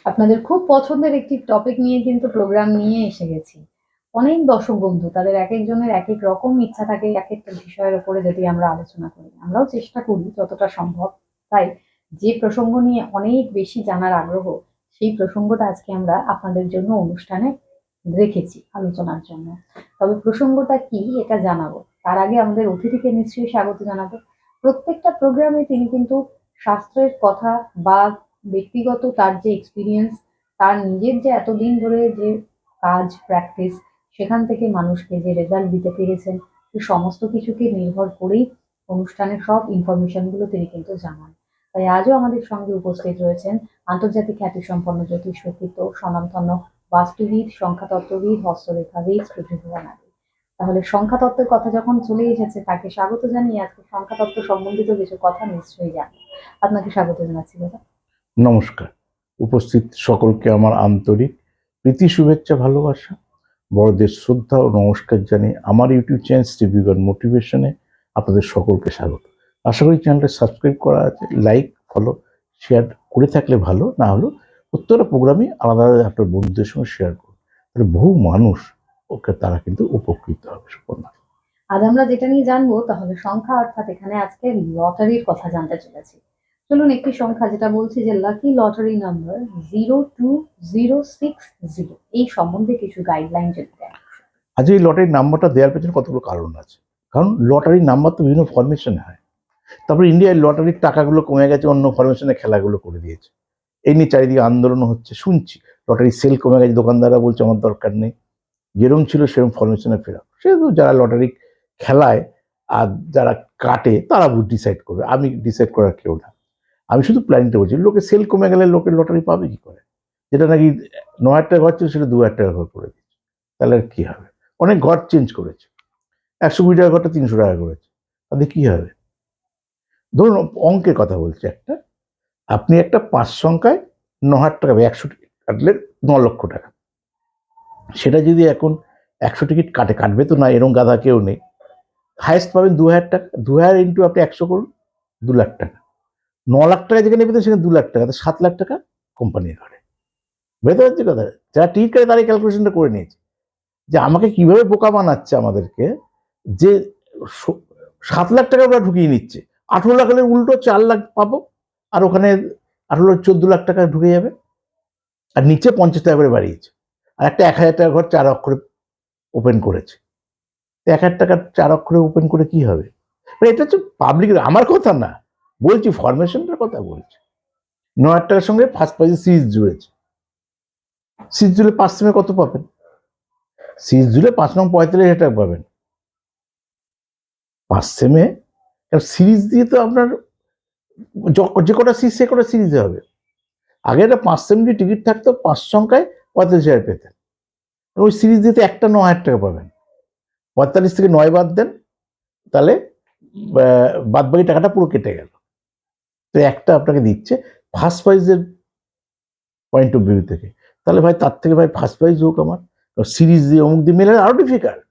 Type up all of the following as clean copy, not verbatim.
আপনাদের খুব পছন্দের একটি টপিক নিয়ে কিন্তু প্রোগ্রাম নিয়ে এসে গেছি। অনেক দর্শক বন্ধু তাদের একেকজনের একেক রকম ইচ্ছা থাকে একেকটা বিষয়ের উপরে যদি আমরা আলোচনা করি। আমরাও চেষ্টা করি যতটা সম্ভব। তাই যে প্রসঙ্গ নিয়ে অনেক বেশি জানার আগ্রহ, সেই প্রসঙ্গটা আজকে আমরা আপনাদের জন্য অনুষ্ঠানে রেখেছি আলোচনার জন্য। তবে প্রসঙ্গটা কি এটা জানাবো। তার আগে আমাদের অতিথিকে নিশ্চয়ই স্বাগত জানাবো। প্রত্যেকটা প্রোগ্রামে তিনি কিন্তু শাস্ত্রের কথা বা ব্যক্তিগত তার যে এক্সপিরিয়েন্স, তার নিজের যে এতদিন ধরে যে কাজ প্র্যাকটিস, সেখান থেকে মানুষকে যে রেজাল্ট দিতে পেরেছেন, সেই সমস্ত কিছুকে নির্ভর করেই অনুষ্ঠানের সব ইনফরমেশন গুলো তিনি কিন্তু জানান। তাই আজও আমাদের সঙ্গে উপস্থিত রয়েছেন আন্তর্জাতিক খ্যাতিসম্পন্ন জ্যোতিষ ব্যক্তিত্ব, স্বনামধন্য বাস্তুবিদ, সংখ্যাতত্ত্ববিদ, হস্তরেখাবিদ, ত্রিভুবনাদি। তাহলে সংখ্যাতত্ত্বের কথা যখন চলে এসেছে, তাকে স্বাগত জানিয়ে আজকে সংখ্যাতত্ত্ব সম্বন্ধিত কিছু কথা নিশ্চয়ই জানবো। আপনাকে স্বাগত জানাচ্ছি দাদা। নমস্কার। উপস্থিত সকলকে আমার আন্তরিক প্রীতি, শুভেচ্ছা, ভালোবাসা, বড়দের শ্রদ্ধা ও নমস্কার জানিয়ে আমার ইউটিউব চ্যানেল স্টিভিগান মোটিভেশনে আপনাদের সকলকে স্বাগত। আশা করি চ্যানেলটা সাবস্ক্রাইব করা আছে, লাইক, ফলো, শেয়ার করে থাকলে ভালো, না হলেও প্রত্যেকটা প্রোগ্রামই আলাদা আলাদা আপনার বন্ধুদের সঙ্গে শেয়ার করুন, তাহলে বহু মানুষ তারা কিন্তু উপকৃত হবে। সুপর্ণা, আজ আমরা যেটা নিয়ে জানবো তাহলে সংখ্যা, অর্থাৎ এখানে আজকে লটারির কথা জানতে চলেছি। চলুন একটি সংখ্যা যেটা বলছি যে লাকি লটারি নাম্বার 02060, এই সম্বন্ধে কিছু গাইডলাইন যদি দেন। আজ এই লটারির নাম্বারটা দেওয়ার পেছনে কতগুলো কারণ আছে। কারণ লটারির নাম্বার তো বিভিন্ন ফরমেশনে হয়। তারপর ইন্ডিয়ায় লটারির টাকাগুলো কমে গেছে, অন্য ফরমেশনে খেলাগুলো করে দিয়েছে। এই নিয়ে চারিদিকে আন্দোলন হচ্ছে, শুনছি লটারির সেল কমে গেছে, দোকানদাররা বলছে আমার দরকার নেই, যেরম ছিল সেরকম ফরমেশনে ফেরাও। সেহেতু যারা লটারি খেলায় আর যারা কাটে তারা ডিসাইড করবে, আমি ডিসাইড করার কেউ না। আমি শুধু প্ল্যানিংটা বলছি, লোকে সেল কমে গেলে লোকের লটারি পাবে কি করে? যেটা নাকি 9,000 টাকা ঘর ছিল সেটা 2,000 টাকা ঘর করে দিচ্ছে, তাহলে আর কি হবে? অনেক ঘর চেঞ্জ করেছে, 120 টাকা ঘরটা 300 টাকা করেছে, তাতে কি হবে? ধরুন অঙ্কের কথা বলছি একটা, আপনি একটা 5 সংখ্যায় 9,000 টাকা, 100 টিকিট কাটলে 9 লক্ষ টাকা। সেটা যদি এখন 100 টিকিট কাটবে তো না, এরকম গাধা কেউ নেই। হাইয়েস্ট পাবেন 2,000 টাকা, 2,000 ইন্টু আপনি 100 করুন, 2 লাখ টাকা। 9 লাখ টাকা যেখানে পেতেন সেখানে 2 লাখ টাকা, 7 লাখ টাকা কোম্পানির ঘরে। বুঝতে পারছি কথা? যারা টিকিট কাটে তারা এই ক্যালকুলেশনটা করে নিয়েছে যে আমাকে কিভাবে বোকা বানাচ্ছে আমাদেরকে, যে 7 লাখ টাকা ওরা ঢুকিয়ে নিচ্ছে, 18 লাখ হলে উল্টো 4 লাখ পাবো, আর ওখানে 18 14 লাখ টাকা ঢুকে যাবে, আর নিচে 50 টাকা করে বাড়িয়েছে। আর একটা 1,000 টাকা ঘর 4 অক্ষরে ওপেন করেছে। 1,000 টাকা 4 অক্ষরে ওপেন করে কি হবে? মানে এটা হচ্ছে পাবলিক, আমার কথা না বলছি, ফরমেশনটার কথা বলছি। 9,000 টাকার সঙ্গে ফার্স্ট প্রাইজে সিরিজ জুড়েছে। সিরিজ জুড়ে 5 সেমে কত পাবেন? সিরিজ জুড়ে 5 নং 45,000 টাকা পাবেন 5 সেমে। সিরিজ দিয়ে তো আপনার যে কটা সিরিজ সে কটা সিরিজে হবে। আগে একটা 5 সেম যে টিকিট থাকতো 5 সংখ্যায় 45,000 পেতেন, ওই সিরিজ দিতে একটা 9,000 টাকা পাবেন। 45 থেকে 9 বাদ দেন, তাহলে বাদ বাকি টাকাটা পুরো কেটে গেল। তো একটা আপনাকে দিচ্ছে ফার্স্ট প্রাইজের পয়েন্ট অফ ভিউ থেকে। তাহলে ভাই তার থেকে ভাই ফার্স্ট প্রাইজ হোক আমার, সিরিজ দিয়ে অমুক দিয়ে মেলে আরো ডিফিকাল্ট।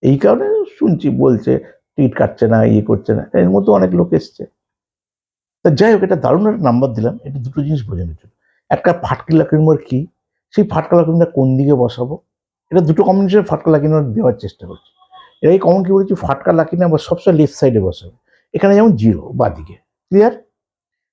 এই কারণে শুনছি বলছে টিকিট কাটছে না, ইয়ে করছে না, এর মতো অনেক লোক এসছে। তা যাই হোক, এটা দারুণ একটা নাম্বার দিলাম, এটা দুটো জিনিস বোঝানোর জন্য। একটা ফাটকি লাকি নম্বর কি, সেই ফাটকা লাকি নম্বর কোন দিকে বসাবো, এটা দুটো কম্বিনেশন ফাটকা লাকি নম্বর দেওয়ার চেষ্টা করছি। এই কমন কি বলেছি, ফাটকা লাকি নম্বর সবসময় লেফট সাইডে বসাবে, এখানে যেমন 0 বাদিকে। ক্লিয়ার?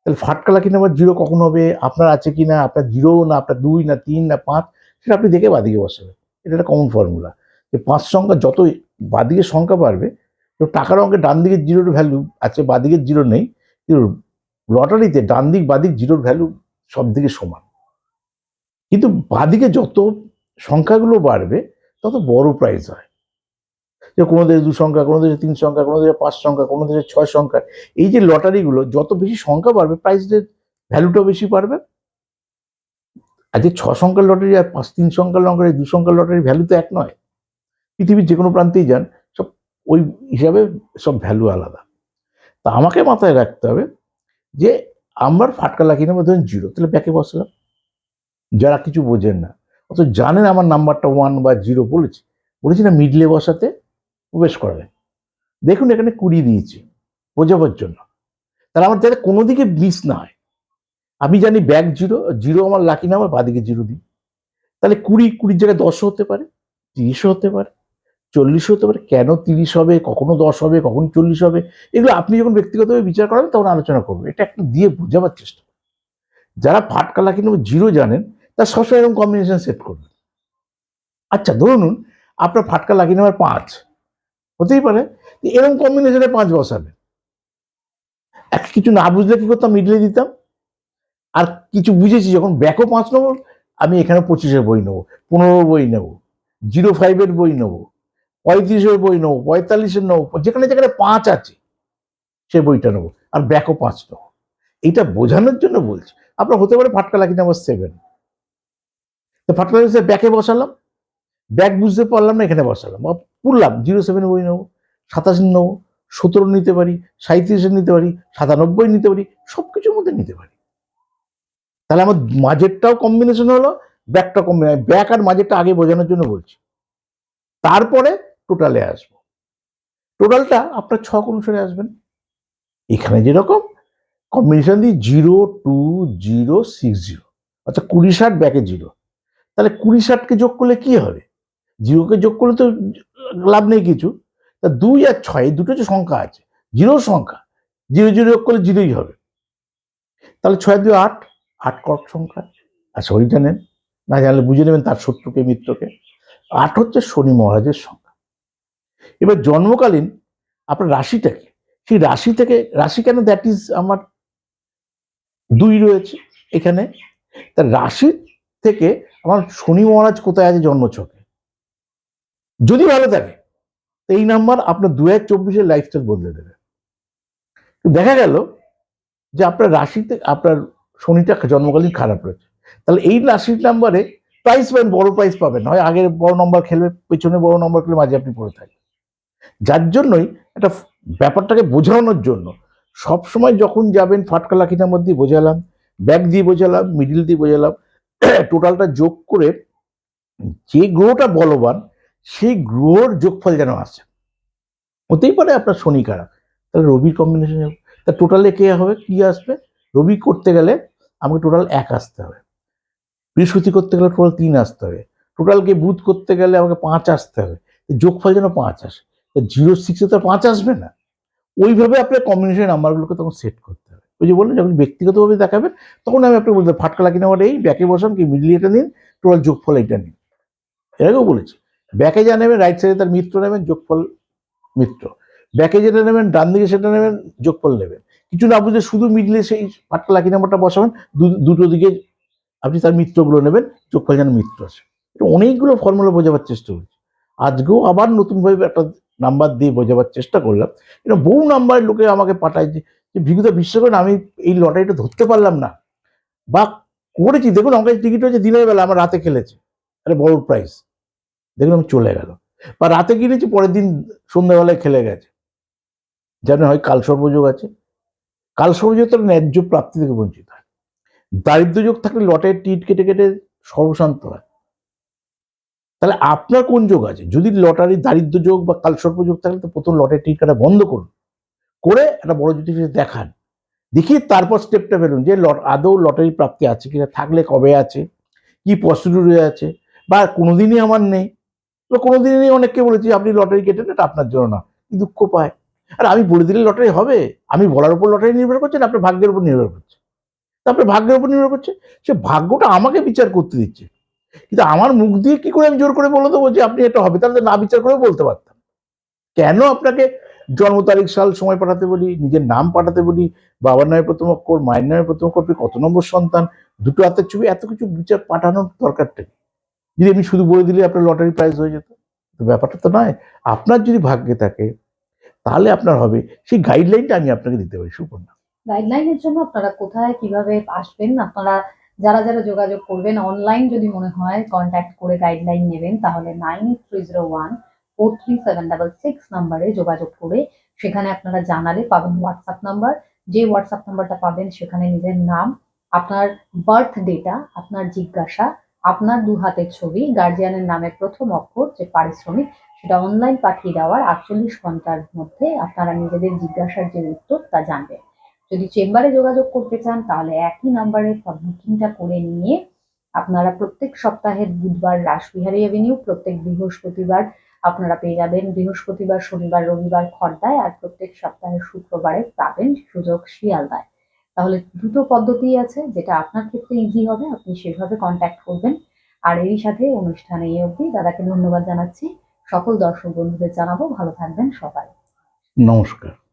তাহলে ফাটকা লাকি নম্বর 0 কখন হবে, আপনার আছে কি না, আপনার 0 না আপনার 2 না 3 না 5, সেটা আপনি দেখে বাদিকে বসাবেন। এটা একটা কমন ফর্মুলা, যে 5 সংখ্যা যত বাদিকে সংখ্যা বাড়বে, তো টাকার অঙ্কে ডান দিকের 0-র ভ্যালু আছে, বাদিকের 0 নেই, কিন্তু লটারিতে ডান দিক বাদিক 0-র ভ্যালু সব দিকে সমান। কিন্তু বাদিকে যত সংখ্যাগুলো বাড়বে তত বড় প্রাইজ হয়। যে কোনো দেশে 2 সংখ্যা, কোনো দেশে 3 সংখ্যা, কোনো দেশে 5 সংখ্যা, কোনো দেশে 6 সংখ্যা। এই যে লটারিগুলো যত বেশি সংখ্যা বাড়বে, প্রাইজের ভ্যালুটাও বেশি বাড়বে। আর যে 6 সংখ্যার লটারি আর 3 সংখ্যার লটারি, 2 সংখ্যার লটারির ভ্যালু তো এক নয়। পৃথিবীর যে কোনো প্রান্তেই যান, সব ওই হিসাবে সব ভ্যালু আলাদা। তা আমাকে মাথায় রাখতে হবে যে আমার ফাটকা লাকি নাম্বার ধরেন 0, তাহলে ব্যাকে বসলাম। যারা কিছু বোঝেন না, অত জানেন আমার নাম্বারটা 1 বা 0 বলেছি না মিডলে বসাতে, প্রবেশ করাবেন। দেখুন এখানে 20 দিয়েছি বোঝাবার জন্য, তাহলে আমার যাতে কোনো দিকে মিস না হয়। আমি জানি ব্যাগ জিরো, জিরো আমার লাকি নাম্বার, বাদিকে জিরো দিই, তাহলে 20 জায়গায় 10 হতে পারে, 30 হতে পারে, 40 হতে পারে। কেন 30 হবে, কখনো 10 হবে, কখনো 40 হবে, এগুলো আপনি যখন ব্যক্তিগতভাবে বিচার করাবেন তখন আলোচনা করবো। এটা একটু দিয়ে বোঝাবার চেষ্টা করুন। যারা ফাটকা লাকি নাম্বার জিরো জানেন তার সবসময় এরকম কম্বিনেশন সেট করবেন। আচ্ছা ধরুন আপনার ফাটকা লাকি নাম্বার 5 হতেই পারে, এরকম কম্বিনেশনে 5 বসাবেন। কিছু না বুঝলে কি করতাম, মিডলে দিতাম। আর কিছু বুঝেছি যখন ব্যাকও 5 নেবো, আমি এখানে 25-এর বই নেবো, 15 বই নেবো, 05-এর বই নেবো, 35-এর বই নেবো, 45-এর নেবো, যেখানে যেখানে 5 আছে সে বইটা নেবো, আর ব্যাকও 5 নেবো। এইটা বোঝানোর জন্য বলছি। আপনার হতে পারে ফাটকা লাকি নাম্বার 7, তো ফাটকা লাকি ব্যাকে বসালাম, ব্যাক বুঝতে পারলাম না, এখানে বসালাম, পুরলাম 07 বই নেবো, 27 নেবো, 17 নিতে পারি, 37 নিতে পারি, 97 নিতে পারি, সবকিছুর মধ্যে নিতে পারি। তাহলে আমার মাঝেরটাও কম্বিনেশন হলো, ব্যাকটা কম্বিনেশন। ব্যাক আর মাঝেরটা আগে বোঝানোর জন্য বলছি, তারপরে টোটালে আসবো। টোটালটা আপনার ছক অনুসারে আসবেন। এখানে যেরকম কম্বিনেশন দিই 02060, অর্থাৎ 20-60 ব্যাকে জিরো, তাহলে 20-60কে যোগ করলে কি হবে? জিরোকে যোগ করলে তো লাভ নেই কিছু। তা 2 আর 6 দুটো যে সংখ্যা আছে, জিরোর সংখ্যা, 0 যোগ করলে জিরোই হবে। তাহলে 6 2 8, 8 কট সংখ্যা। আর শনিটা নেন, না জানলে বুঝে নেবেন তার শত্রুকে মিত্রকে। 8 হচ্ছে শনি মহারাজের সংখ্যা। এবার জন্মকালীন আপনার রাশিটাকে, সেই রাশি থেকে, রাশি কেন, দ্যাট ইজ আমার 2 রয়েছে এখানে, তা রাশি থেকে আমার শনি মহারাজ কোথায় আছে জন্মছকে, যদি ভালো থাকে এই নাম্বার আপনার 2024-এর লাইফস্টাইল বদলে দেবে। দেখা গেল যে আপনার রাশিতে আপনার শনিটা জন্মকালীন খারাপ রয়েছে, তাহলে এই রাশির নাম্বারে প্রাইস পাবেন, বড় প্রাইস পাবেন, হয় আগের বড় নম্বর খেলবে, পেছনে বড় নম্বর খেলে মাঝে আপনি পড়ে থাকবেন। যার জন্যই একটা ব্যাপারটাকে বোঝানোর জন্য সবসময় যখন যাবেন ফাটকা লাকি নাম্বার দিয়ে বোঝালাম, ব্যাক দিয়ে বোঝালাম, মিডিল দিয়ে বোঝালাম, টোটালটা যোগ করে যে গ্রহটা বলবান সেই গ্রহর যোগফল যেন আসে। হতেই পারে আপনার শনি খারাপ, তাহলে রবির কম্বিনেশন, তা টোটালে কে হবে, কি আসবে? রবি করতে গেলে আমাকে টোটাল 1 আসতে হবে, বৃহস্পতি করতে গেলে টোটাল 3 আসতে হবে, টোটালকে বুধ করতে গেলে আমাকে 5 আসতে হবে, যোগফল যেন 5 আসে। 06-এ তো 5 আসবে না। ওইভাবে আপনার কম্বিনেশন নাম্বারগুলোকে তখন সেট করতে হবে। ওই যে বললেন যখন ব্যক্তিগতভাবে দেখাবেন তখন আমি আপনাকে বলতে ফাটকা লাকি নাম্বার এই ব্যাকে বসান, কি মিডলি এটা নিন, টোটাল যোগফল এটা নিন। এর আগেও বলেছি, ব্যাকে যা নেবেন রাইট সাইডে তার মিত্র নেবেন, যোগফল মিত্র। ব্যাকে যেটা নেবেন ডান দিকে সেটা নেবেন, যোগফল নেবেন। কিছু না বুঝলে শুধু মিডলে সেই ফাটকা লাকি নাম্বারটা বসাবেন, দুটো দিকে আপনি তার মিত্রগুলো নেবেন, যোগফল যেন মিত্র আসে। এটা অনেকগুলো ফর্মুলা বোঝাবার চেষ্টা করছি। আজকেও আবার নতুনভাবে একটা নাম্বার দিয়ে বোঝাবার চেষ্টা করলাম। এটা বহু নাম্বারের লোকে আমাকে পাঠায় যে ভিগুদা বিশ্বাস করেন আমি এই লটারিটা ধরতে পারলাম না, বা করেছি দেখুন আমার কাছে টিকিট হয়েছে দিনের বেলা, আমার রাতে খেলেছে, আরে বড় প্রাইস, দেখুন আমি চলে গেল। বা রাতে কিনেছি পরের দিন সন্ধ্যাবেলায় খেলে গেছে। যেন হয় কালসর্পযোগ আছে, কালসর্পযোগ তার ন্যায্য প্রাপ্তি থেকে বঞ্চিত হয়। দারিদ্র যোগ থাকলে লটারির টিকিট কেটে কেটে সর্বশান্ত হয়। তাহলে আপনার কোন যোগ আছে? যদি লটারি দারিদ্র যোগ বা কালসর্প যোগ থাকলে তো প্রথম লটারি টিকিট কাটা বন্ধ করুন, করে একটা বড় জ্যোতিষীকে দেখান, দেখিয়ে তারপর স্টেপটা ফেলুন যে আদৌ লটারি প্রাপ্তি আছে কিনা, থাকলে কবে আছে, কি প্রসিডিউরে আছে, বা কোনোদিনই আমার নেই। তো কোনোদিনই অনেককে বলেছি আপনি লটারি কেটেন, এটা আপনার জন্য না, কি দুঃখ পায়। আর আমি বলে দিলে লটারি হবে? আমি বলার উপর লটারি নির্ভর করছে না আপনার ভাগ্যের উপর নির্ভর করছে? আপনার ভাগ্যের উপর নির্ভর করছে, সে ভাগ্যটা আমাকে বিচার করতে দিচ্ছে। কিন্তু আমার মুখ দিয়ে কি করে আমি জোর করে বলে দেবো যে আপনি এটা হবে? তাহলে না বিচার করে বলতে পারতাম। কেন আপনাকে জন্ম তারিখ সাল সময় পাঠাতে বলি, নিজের নাম পাঠাতে বলি, বাবার নামে প্রথম অক্ষর, মায়ের নামে প্রথম অক্ষর, কত নম্বর সন্তান, দুটো হাতের ছবি, এত কিছু বিচার পাঠানোর দরকারটা কি? যদি আমি শুধু বলে দিলে আপনার লটারি প্রাইজ হয়ে যেত, তো ব্যাপারটা তো নয়। আপনার যদি ভাগ্যে থাকে তাহলে আপনার হবে, সেই গাইডলাইনটা আমি আপনাকে দিতে পারি। সুপর্ণা, গাইডলাইনের জন্য আপনারা কোথায় কিভাবে আসবেন, আপনারা যারা যারা যোগাযোগ করবেন অনলাইন যদি মনে হয় কন্ট্যাক্ট করে গাইডলাইন নেবেন, তাহলে 9830143766 নাম্বারে যোগাযোগ করে সেখানে আপনারা জানালে পাবেন হোয়াটসঅ্যাপ নাম্বার। যে হোয়াটসঅ্যাপ নাম্বারটা পাবেন সেখানে নিজের নাম, আপনার বার্থ ডেটা, আপনার জিজ্ঞাসা, আপনার 2 হাতের ছবি, গার্জিয়ানের নামের প্রথম অক্ষর, যে পারিশ্রমিক, সেটা অনলাইন পাঠিয়ে দেওয়ার 48 ঘন্টার মধ্যে আপনারা নিজেদের জিজ্ঞাসার যে উত্তর তা জানবেন। যদি চেম্বারে যোগাযোগ করতে চান তাহলে একই নাম্বারে বুকিংটা করে নিয়ে আপনারা প্রত্যেক সপ্তাহের বুধবার রাসবিহারী এভিনিউ, প্রত্যেক বৃহস্পতিবার আপনারা পেয়ে যাবেন বৃহস্পতিবার, শনিবার, রবিবার খড়দায়, আর প্রত্যেক সপ্তাহের শুক্রবারে পাবেন সুযোগ শিয়ালদায়। তাহলে দুটো পদ্ধতি আছে, যেটা আপনার ক্ষেত্রে ইজি হবে আপনি সেভাবে কন্ট্যাক্ট করবেন। আর এরই সাথে অনুষ্ঠানে এই অবধি দাদাকে ধন্যবাদ জানাচ্ছি। সকল দর্শক বন্ধুদের জানাবো ভালো থাকবেন সবাই। নমস্কার।